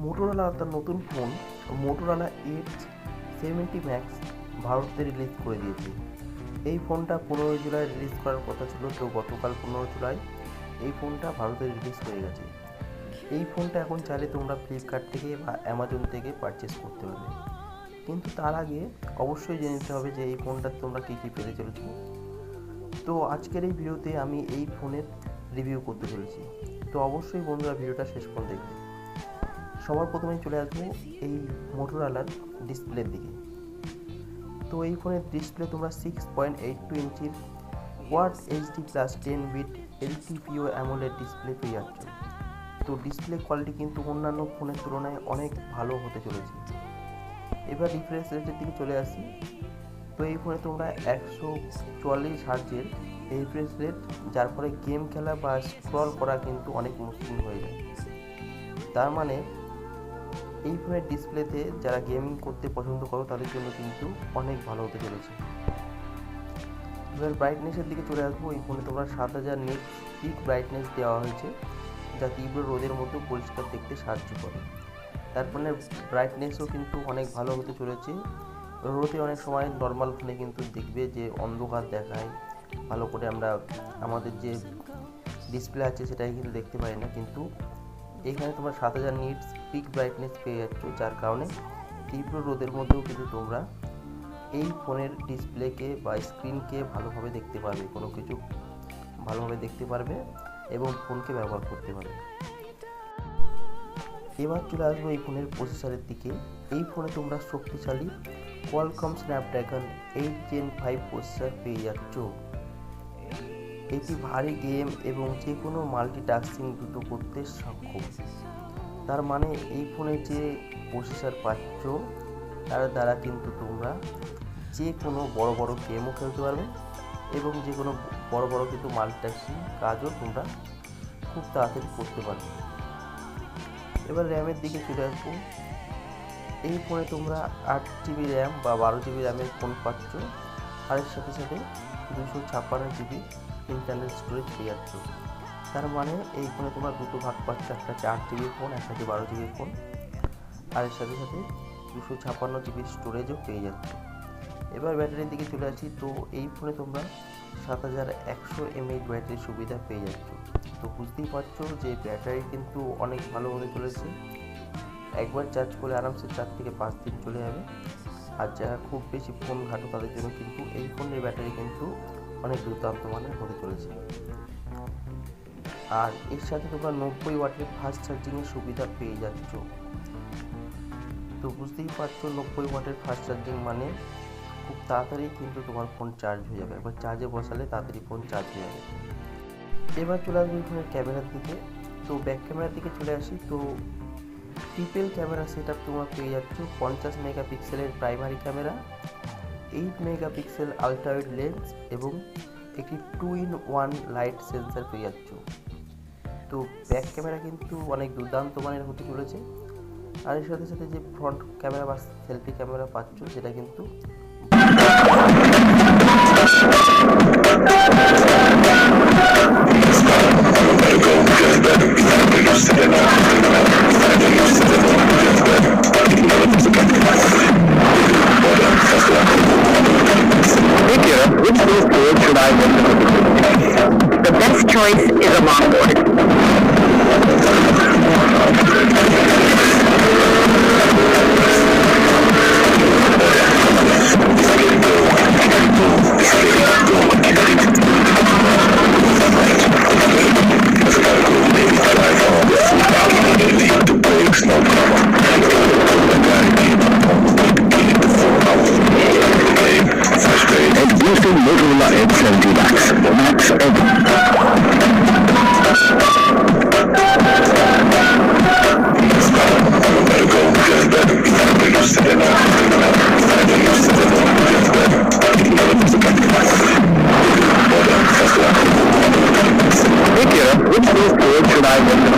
Motorola তার নতুন phone Motorola age 70 max ভারতে রিলিজ করে দিয়েছে। এই ফোনটা 15 জুলাই রিলিজ করার কথা ছিল, তো গতকাল 15 জুলাই এই ফোনটা ভারতে রিলিজ হয়ে গেছে। এই ফোনটা এখন চাইলে তোমরা ফ্লিপকার্ট থেকে বা অ্যামাজন থেকে পারচেস করতে পারবে, কিন্তু তার আগে অবশ্যই জেনে নিতে হবে যে এই ফোনটা তোমরা কী কী পেতে চলেছো। তো আজকের এই ভিডিওতে আমি এই ফোনের রিভিউ করতে চলেছি, তো অবশ্যই বন্ধুরা ভিডিওটা শেষ পর্যন্ত দেখবে। সবার প্রথমেই চলে আসবো এই মোটোরোলার ডিসপ্লের দিকে। তো এই ফোনের ডিসপ্লে তোমরা 6.82 ইঞ্চির quad HD plus 10 bit LTPO AMOLED display পেয়ে যাচ্ছ। তো ডিসপ্লে কোয়ালিটি কিন্তু অন্যান্য ফোনের তুলনায় অনেক ভালো হতে চলেছে। এবার রিফ্রেশ রেটের দিকে চলে আসি। তো এই ফোনে তোমরা 144 হার্টজের রিফ্রেশ রেট, যার ফলে গেম খেলা বা স্ক্রল করা কিন্তু অনেক মুশকিল হয়ে যায়। তার মানে এই ফোনের ডিসপ্লেতে যারা গেমিং করতে পছন্দ করো তাদের জন্য কিন্তু অনেক ভালো হতে চলেছে। এবার ব্রাইটনেসের দিকে চলে আসবো। এই ফোনে তোমরা 7000 নিট পিক ব্রাইটনেস দেওয়া হয়েছে, যা তীব্র রোদের মধ্যেও পরিষ্কার দেখতে সাহায্য করে। তার ফলে ব্রাইটনেসও কিন্তু অনেক ভালো হতে চলেছে। রোদে অনেক সময় নর্মাল ফোনে কিন্তু দেখবে যে অন্ধকার দেখায়, ভালো করে আমরা আমাদের যে ডিসপ্লে আছে সেটাই কিন্তু দেখতে পাই না, কিন্তু এখানে তোমরা 7000 নিটস পিক ব্রাইটনেস পেয়ে যাচ্ছ, যার কারণে তীব্র রোদের মধ্যেও কিন্তু তোমরা এই ফোনের ডিসপ্লেকে বা স্ক্রিনকে ভালোভাবে দেখতে পারবে, কোনো কিছু ভালোভাবে দেখতে পারবে এবং ফোনকে ব্যবহার করতে পারবে। এবার চলে আসবো এই ফোনের প্রসেসরের দিকে। এই ফোনে তোমরা শক্তিশালী কোয়ালকম স্ন্যাপড্রাগন 8 Gen 5 প্রসেসর পেয়ে যাচ্ছ। এটি ভারী গেম এবং যে কোনো মাল্টিটাস্কিং দ্রুত করতে সক্ষম। তার মানে এই ফোনে যে প্রসেসর পাচ্ছ তার দ্বারা কিন্তু তোমরা যে কোনো বড় বড় গেমও খেলতে পারবে এবং যে কোনো বড় বড় কিন্তু মাল্টিটাস্কিং কাজও তোমরা খুব তাড়াতাড়ি করতে পারবে। এবার র্যামের দিকে চলে আসবো। এই ফোনে তোমরা 8 জিবি র্যাম বা 12 জিবি র্যামের ফোন পাচ্ছ, আর এর সাথে সাথে 256 জিবি ইন্টারনাল স্টোরেজ পেয়ে যাচ্ছ। তার মানে এই ফোনে তোমরা দুটো ভাগ পাচ্ছ, একটা 4 জিবির ফোন, একটা 12 জিবির ফোন, আর এর সাথে সাথে 256 জিবি স্টোরেজও পেয়ে যাচ্ছ। এবার ব্যাটারির দিকে চলে আসি। তো এই ফোনে তোমরা 7100 mAh ব্যাটারির সুবিধা পেয়ে যাচ্ছ। তো বুঝতেই পারছো যে ব্যাটারি কিন্তু অনেক ভালো হতে চলেছে। একবার চার্জ করলে আরামসে 4 থেকে 5 দিন চলে যাবে। আর যারা খুব বেশি ফোন ঘাটো তাদের জন্য কিন্তু এই ফোনের ব্যাটারি কিন্তু অনেক দুর্দান্ত মানের হতে চলেছে। আর এর সাথে তোমরা 90 ওয়াটের ফাস্ট চার্জিংয়ের সুবিধা পেয়ে যাচ্ছ। তো বুঝতেই পারছো 90 ওয়াটের ফাস্ট চার্জিং মানে খুব তাড়াতাড়ি কিন্তু তোমার ফোন চার্জ হয়ে যাবে, একবার চার্জে বসালে তাড়াতাড়ি ফোন চার্জ হয়ে যাবে। এবার চলে আসবো এই ফোনের ক্যামেরার দিকে। তো ব্যাক ক্যামেরার দিকে চলে আসি। তো ট্রিপল ক্যামেরা সেটআপ তোমরা পেয়ে যাচ্ছ। 50 মেগাপিক্সেলের primary camera, 8 megapixel ultrawide lens এবং একটি 2-in-1 লাইট সেন্সর পেয়ে যাচ্ছ। তো ব্যাক ক্যামেরা কিন্তু অনেক দুর্দান্ত মানের হতে চলেছে। আর এর সাথে সাথে যে ফ্রন্ট ক্যামেরা বা সেলফি ক্যামেরা পাচ্ছ সেটা কিন্তু The best choice is a longboard. Introducing Motorola Edge 70 Max. Max Edge. Which should I